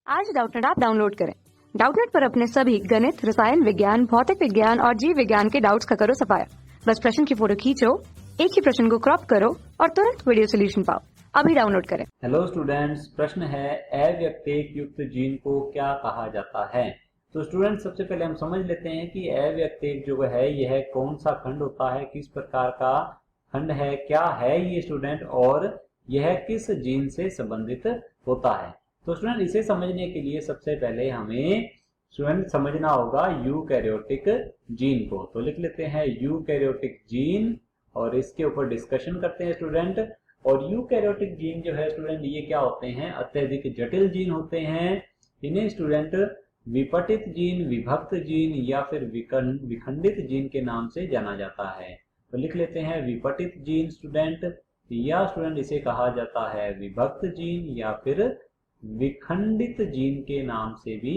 आज Doubtnut app download करें। Doubtnut पर अपने सभी गणित, रसायन विज्ञान, भौतिक विज्ञान और जीव विज्ञान के डाउट्स का करो सफाया। बस प्रश्न की फोटो खींचो, एक ही प्रश्न को क्रॉप करो और तुरंत वीडियो सोल्यूशन पाओ। अभी डाउनलोड करें। हेलो स्टूडेंट्स, प्रश्न है अव्यक्तेक युक्त जीन को क्या कहा जाता है। तो स्टूडेंट सबसे पहले हम समझ लेते हैं कि अव्यक्तेक जो है यह कौन सा खंड होता है, किस प्रकार का खंड है, क्या है ये स्टूडेंट, और यह किस जीन से संबंधित होता है। तो स्टूडेंट इसे समझने के लिए सबसे पहले हमें स्टूडेंट समझना होगा यूकैरियोटिक जीन को। तो लिख लेते हैं यूकैरियोटिक जीन और इसके ऊपर डिस्कशन करते हैं स्टूडेंट। और यूकैरियोटिक जीन जो है स्टूडेंट ये क्या होते हैं, अत्यधिक जटिल जीन होते हैं। इन्हें स्टूडेंट विपटित जीन, विभक्त जीन या फिर विखंडित जीन के नाम से जाना जाता है। तो लिख लेते हैं विपटित जीन स्टूडेंट, या स्टूडेंट इसे कहा जाता है विभक्त जीन या फिर विखंडित जीन के नाम से भी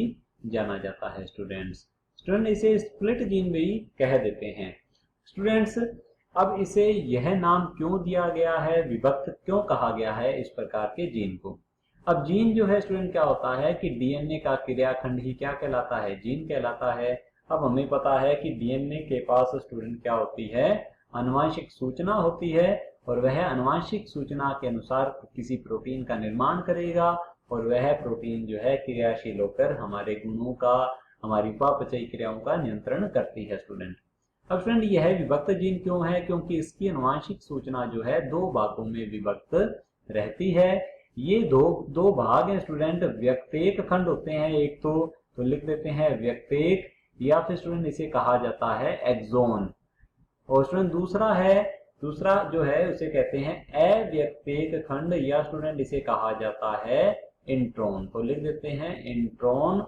जाना जाता है स्टूडेंट इसे स्प्लिट जीन भी कह देते हैं स्टूडेंट्स। अब इसे यह नाम क्यों दिया गया है, विभक्त क्यों कहा गया है इस प्रकार के जीन को। अब जीन जो है स्टूडेंट क्या होता है कि डीएनए का क्रियाखंड ही क्या कहलाता है, जीन कहलाता है। अब हमें पता है कि डीएनए के पास स्टूडेंट क्या होती है, आनुवंशिक सूचना होती है, और वह आनुवंशिक सूचना के अनुसार किसी प्रोटीन का निर्माण करेगा, और वह प्रोटीन जो है क्रियाशील होकर हमारे गुणों का, हमारी उपापचयी क्रियाओं का नियंत्रण करती है स्टूडेंट। अब स्टूडेंट यह विभक्त जीन क्यों है, क्योंकि इसकी आनुवंशिक सूचना जो है दो भागों में विभक्त रहती है। ये दो भाग हैं स्टूडेंट, व्यक्तेक खंड होते हैं एक तो लिख देते हैं व्यक्तेक, या फिर स्टूडेंट इसे कहा जाता है एक्सोन। और स्टूडेंट दूसरा जो है उसे कहते हैं अव्यक्तेक खंड, या स्टूडेंट इसे कहा जाता है इंट्रॉन। तो लिख देते हैं इंट्रॉन।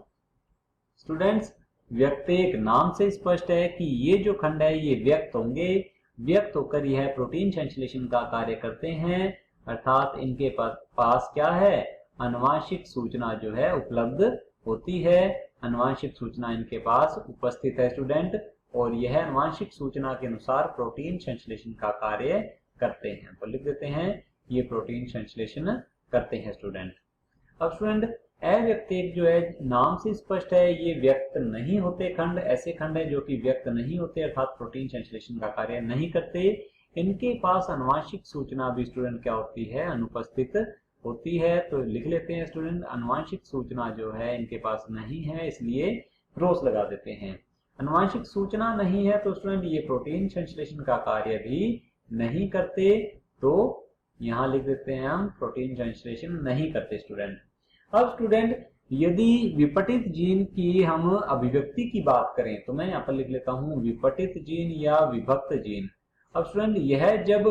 स्टूडेंट्स व्यक्तेक नाम से स्पष्ट है कि ये जो खंड है ये व्यक्त होंगे, व्यक्त होकर यह प्रोटीन संश्लेषण का कार्य करते हैं, अर्थात इनके पास क्या है, आनुवंशिक सूचना जो है उपलब्ध होती है, आनुवंशिक सूचना इनके पास उपस्थित है स्टूडेंट, और यह आनुवंशिक सूचना के अनुसार प्रोटीन संश्लेषण का कार्य करते हैं। तो लिख देते हैं ये प्रोटीन संश्लेषण करते हैं स्टूडेंट। अब स्टूडेंट अव्यक्तेक जो है नाम से स्पष्ट है ये व्यक्त नहीं होते खंड, ऐसे खंड है जो कि व्यक्त नहीं होते अर्थात प्रोटीन संश्लेषण का कार्य नहीं करते। इनके पास आनुवंशिक सूचना भी स्टूडेंट क्या होती है, अनुपस्थित होती है। तो लिख लेते हैं स्टूडेंट आनुवंशिक सूचना जो है इनके पास नहीं है, इसलिए क्रॉस लगा देते हैं। आनुवंशिक सूचना नहीं है तो स्टूडेंट ये प्रोटीन संश्लेषण का कार्य भी नहीं करते, तो यहाँ लिख देते हैं हम प्रोटीन संश्लेषण नहीं करते स्टूडेंट। अब स्टूडेंट यदि विपटित जीन की हम अभिव्यक्ति की बात करें तो मैं यहाँ पर लिख लेता हूँ विपटित जीन या विभक्त जीन। अब स्टूडेंट यह जब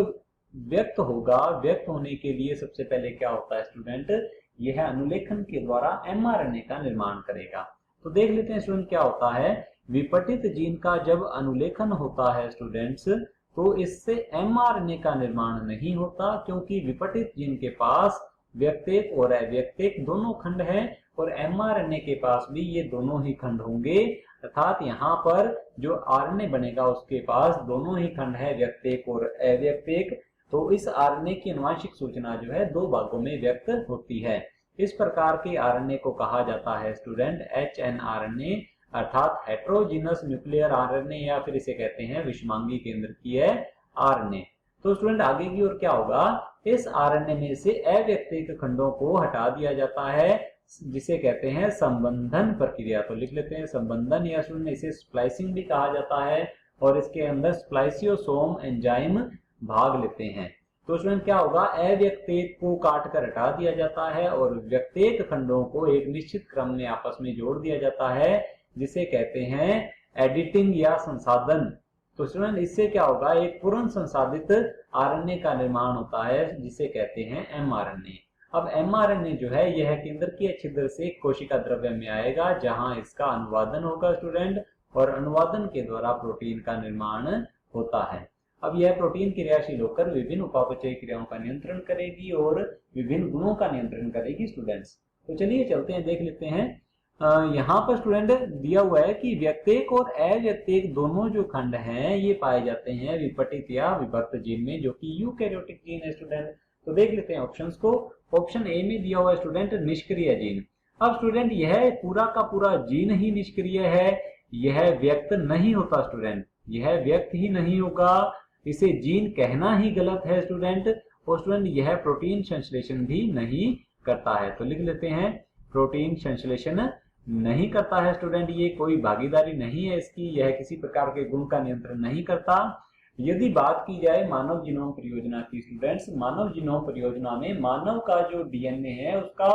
व्यक्त होगा, व्यक्त होने के लिए सबसे पहले क्या होता है स्टूडेंट, यह अनुलेखन के द्वारा एमआरएनए का निर्माण करेगा। तो देख लेते हैं स्टूडेंट क्या होता है, विपटित जीन का जब अनुलेखन होता है स्टूडेंट्स तो इससे एमआरएनए का निर्माण नहीं होता, क्योंकि विपटित जीन के पास व्यक्तेक और अव्यक्तेक दोनों खंड हैं, और एमआरएनए के पास भी ये दोनों ही खंड होंगे, अर्थात यहाँ पर जो आरएनए बनेगा उसके पास दोनों ही खंड है, व्यक्तेक और अव्यक्तेक। तो इस आरएनए की आनुवंशिक सूचना जो है दो भागों में व्यक्त होती है। इस प्रकार के आरएनए को कहा जाता है स्टूडेंट एचएनआरएनए, अर्थात हेट्रोजीनस न्यूक्लियर आरएनए, या फिर इसे कहते हैं विषमांगी केंद्रकीय आरएनए। तो स्टूडेंट आगे की ओर क्या होगा, इस आरएनए में से अव्यक्तेक खंडों को हटा दिया जाता है, जिसे कहते हैं संबंधन प्रक्रिया। तो लिख लेते हैं संबंधन, या स्टूडेंट इसे स्प्लाइसिंग भी कहा जाता है, और इसके अंदर स्प्लाइसियोसोम एंजाइम भाग लेते हैं। तो स्टूडेंट क्या होगा, अव्यक्तेक को काट कर हटा दिया जाता है और व्यक्तेक खंडों को एक निश्चित क्रम में आपस में जोड़ दिया जाता है, जिसे कहते हैं एडिटिंग या संसाधन। तो स्टूडेंट इससे क्या होगा, एक पूर्ण संसाधित आरएनए का निर्माण होता है, जिसे कहते हैं एमआरएनए। अब एमआरएनए जो है यह केंद्रकीय छिद्र से कोशिका द्रव्य में आएगा, जहां इसका अनुवादन होगा स्टूडेंट, और अनुवादन के द्वारा प्रोटीन का निर्माण होता है। अब यह प्रोटीन क्रियाशील होकर विभिन्न उपापचयी क्रियाओं का नियंत्रण करेगी और विभिन्न गुणों का नियंत्रण करेगी स्टूडेंट्स। तो चलिए चलते हैं, देख लेते हैं। यहाँ पर स्टूडेंट दिया हुआ है कि व्यक्तेक और अव्यक्तेक दोनों जो खंड हैं ये पाए जाते हैं विपटित या विभक्त जीन में, जो कि यूकैरियोटिक जीन है स्टूडेंट। तो देख लेते हैं ऑप्शंस को। ऑप्शन ए में दिया हुआ है स्टूडेंट निष्क्रिय जीन, अब स्टूडेंट यह पूरा का पूरा जीन ही निष्क्रिय है, यह व्यक्त नहीं होता स्टूडेंट, यह व्यक्त ही नहीं होगा, इसे जीन कहना ही गलत है स्टूडेंट। और स्टूडेंट यह प्रोटीन संश्लेषण भी नहीं करता है, तो लिख लेते हैं प्रोटीन संश्लेषण नहीं करता है स्टूडेंट, ये कोई भागीदारी नहीं है इसकी, यह किसी प्रकार के गुण का नियंत्रण नहीं करता। यदि बात की जाए मानव जीनोम परियोजना की स्टूडेंट्स, मानव जीनोम परियोजना में मानव का जो डीएनए है उसका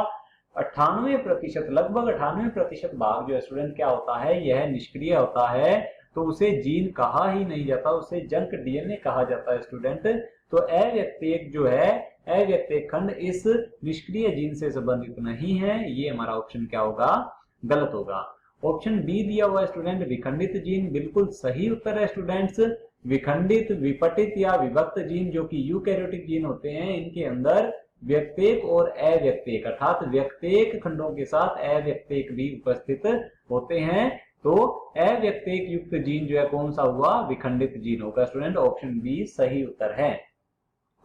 98% लगभग 98% भाग जो है स्टूडेंट क्या होता है, यह निष्क्रिय होता है, तो उसे जीन कहा ही नहीं जाता, उसे जंक डीएनए कहा जाता है स्टूडेंट। तो अव्यक्तेक जो है, अव्यक्तेक खंड इस निष्क्रिय जीन से संबंधित नहीं है, ये हमारा ऑप्शन क्या होगा, गलत होगा। ऑप्शन बी दिया हुआ है स्टूडेंट विखंडित जीन, बिल्कुल सही उत्तर है स्टूडेंट्स। विखंडित, विपटित या विभक्त जीन जो कि यूकैरियोटिक जीन होते हैं, इनके अंदर व्यक्तेक और अव्यक्तेक अर्थात व्यक्तेक खंडों के साथ अव्यक्तेक भी उपस्थित होते हैं, तो अव्यक्तेक युक्त जीन जो है कौन सा हुआ, विखंडित जीन होगा स्टूडेंट। ऑप्शन बी सही उत्तर है।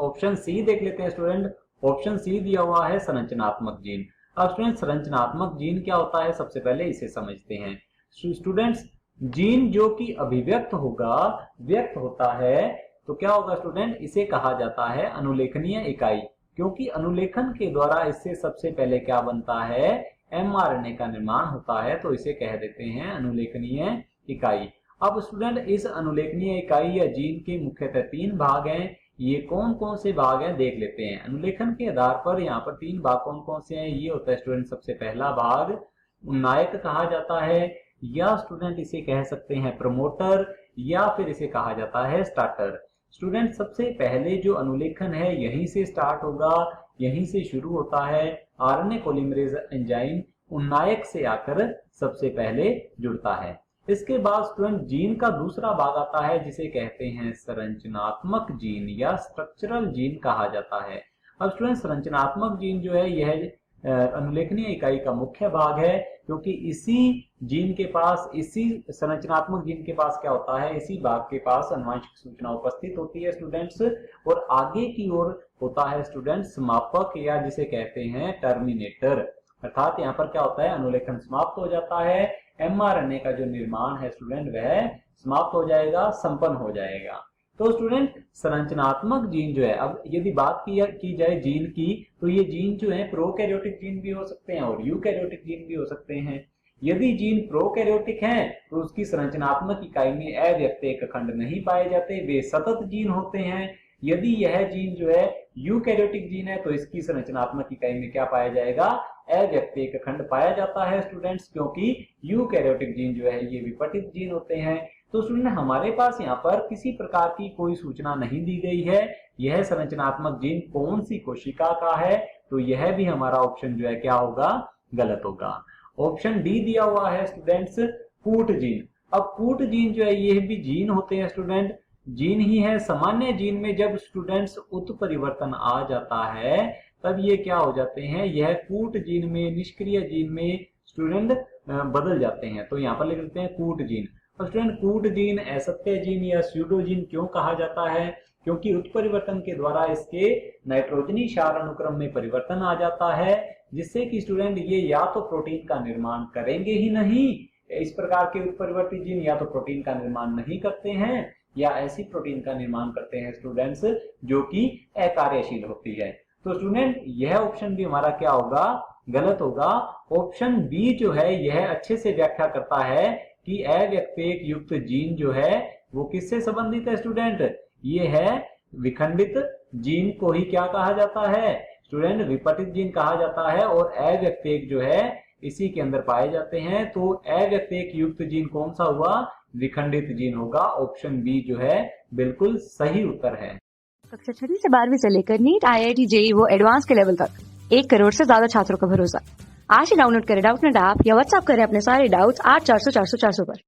ऑप्शन सी देख लेते हैं स्टूडेंट, ऑप्शन सी दिया हुआ है संरचनात्मक जीन। अब स्टूडेंट संरचनात्मक जीन क्या होता है, सबसे पहले इसे समझते हैं स्टूडेंट्स। जीन जो कि अभिव्यक्त होगा, व्यक्त होता है, तो क्या होगा स्टूडेंट, इसे कहा जाता है अनुलेखनीय इकाई, क्योंकि अनुलेखन के द्वारा इससे सबसे पहले क्या बनता है, एमआरएनए का निर्माण होता है, तो इसे कह देते हैं अनुलेखनीय इकाई। अब स्टूडेंट इस अनुलेखनीय इकाई या जीन के मुख्यतः 3 भाग हैं, ये कौन कौन से भाग हैं देख लेते हैं। अनुलेखन के आधार पर यहाँ पर 3 भाग कौन कौन से हैं, ये होता है स्टूडेंट सबसे पहला भाग उन्नायक कहा जाता है, या स्टूडेंट इसे कह सकते हैं प्रमोटर, या फिर इसे कहा जाता है स्टार्टर। स्टूडेंट सबसे पहले जो अनुलेखन है यहीं से स्टार्ट होगा, यहीं से शुरू होता है। आरएनए पॉलीमरेज एंजाइम उन्नायक से आकर सबसे पहले जुड़ता है। इसके बाद स्टूडेंट जीन का दूसरा भाग आता है जिसे कहते हैं संरचनात्मक जीन या स्ट्रक्चरल जीन कहा जाता है। अब स्टूडेंट संरचनात्मक जीन जो है यह अनुलेखनीय इकाई का मुख्य भाग है, क्योंकि इसी जीन के पास, इसी संरचनात्मक जीन के पास क्या होता है, इसी भाग के पास आनुवंशिक सूचना उपस्थित होती है स्टूडेंट्स, और आगे की ओर होता है स्टूडेंट समापक या जिसे कहते हैं टर्मिनेटर। अर्थात यहाँ पर क्या होता है, अनुलेखन समाप्त हो जाता है, एमआरएनए का जो निर्माण है स्टूडेंट वह समाप्त हो जाएगा, संपन्न हो जाएगा। तो स्टूडेंट संरचनात्मक जीन जो है, अब यदि बात की जाए जीन की, तो ये जीन जो है प्रोकैरियोटिक जीन भी हो सकते हैं और यूकैरियोटिक जीन भी हो सकते हैं। यदि जीन प्रोकैरियोटिक हैं तो उसकी संरचनात्मक इकाई में अव्यक्तेक खंड नहीं पाए जाते, वे सतत जीन होते हैं। यदि यह जीन जो है यूकैरियोटिक जीन है तो इसकी संरचनात्मक इकाई में क्या पाया जाएगा, अव्यक्तेक खंड पाया जाता है स्टूडेंट्स, क्योंकि यूकैरियोटिक जीन जो है ये विपटित जीन होते हैं। तो स्टूडेंट हमारे पास यहाँ पर किसी प्रकार की कोई सूचना नहीं दी गई है, यह संरचनात्मक जीन कौन सी कोशिका का है, तो यह भी हमारा ऑप्शन जो है क्या होगा, गलत होगा। ऑप्शन डी दिया हुआ है स्टूडेंट्स कूट जीन। अब कूट जीन जो है ये भी जीन होते हैं स्टूडेंट, जीन ही है। सामान्य जीन में जब स्टूडेंट्स उत्परिवर्तन आ जाता है तब ये क्या हो जाते हैं, यह कूट जीन में, निष्क्रिय जीन में स्टूडेंट बदल जाते हैं। तो यहाँ पर लिख लेते हैं कूट जीन। और स्टूडेंट कूट जीन, असत्य जीन या स्यूडो जीन क्यों कहा जाता है, क्योंकि उत्परिवर्तन के द्वारा इसके नाइट्रोजनी क्षार अनुक्रम में परिवर्तन आ जाता है, जिससे कि स्टूडेंट ये या तो प्रोटीन का निर्माण करेंगे ही नहीं, इस प्रकार के उत्परिवर्तित जीन या तो प्रोटीन का निर्माण नहीं करते हैं या ऐसी प्रोटीन का निर्माण करते हैं स्टूडेंट्स जो कि अकार्यशील होती है। तो स्टूडेंट यह ऑप्शन भी हमारा क्या होगा, गलत होगा। ऑप्शन बी जो है यह अच्छे से व्याख्या करता है कि अव्यक्तेक युक्त जीन जो है वो किससे संबंधित है स्टूडेंट, ये है विखंडित जीन को ही क्या कहा जाता है स्टूडेंट, विपटित जीन कहा जाता है, और अव्यक्तेक जो है इसी के अंदर पाए जाते हैं। तो अव्यक्तेक युक्त जीन कौन सा हुआ, विखंडित जीन होगा। ऑप्शन बी जो है बिल्कुल सही उत्तर है। कक्षा 6 से 12वीं से लेकर नीट, IIT, JEE वो एडवांस के लेवल तक 1 करोड़ से ज्यादा छात्रों का भरोसा। आज ही डाउनलोड करें डाउटनेट ऐप या व्हाट्सएप करें अपने सारे डाउट्स 8400 400 400 पर।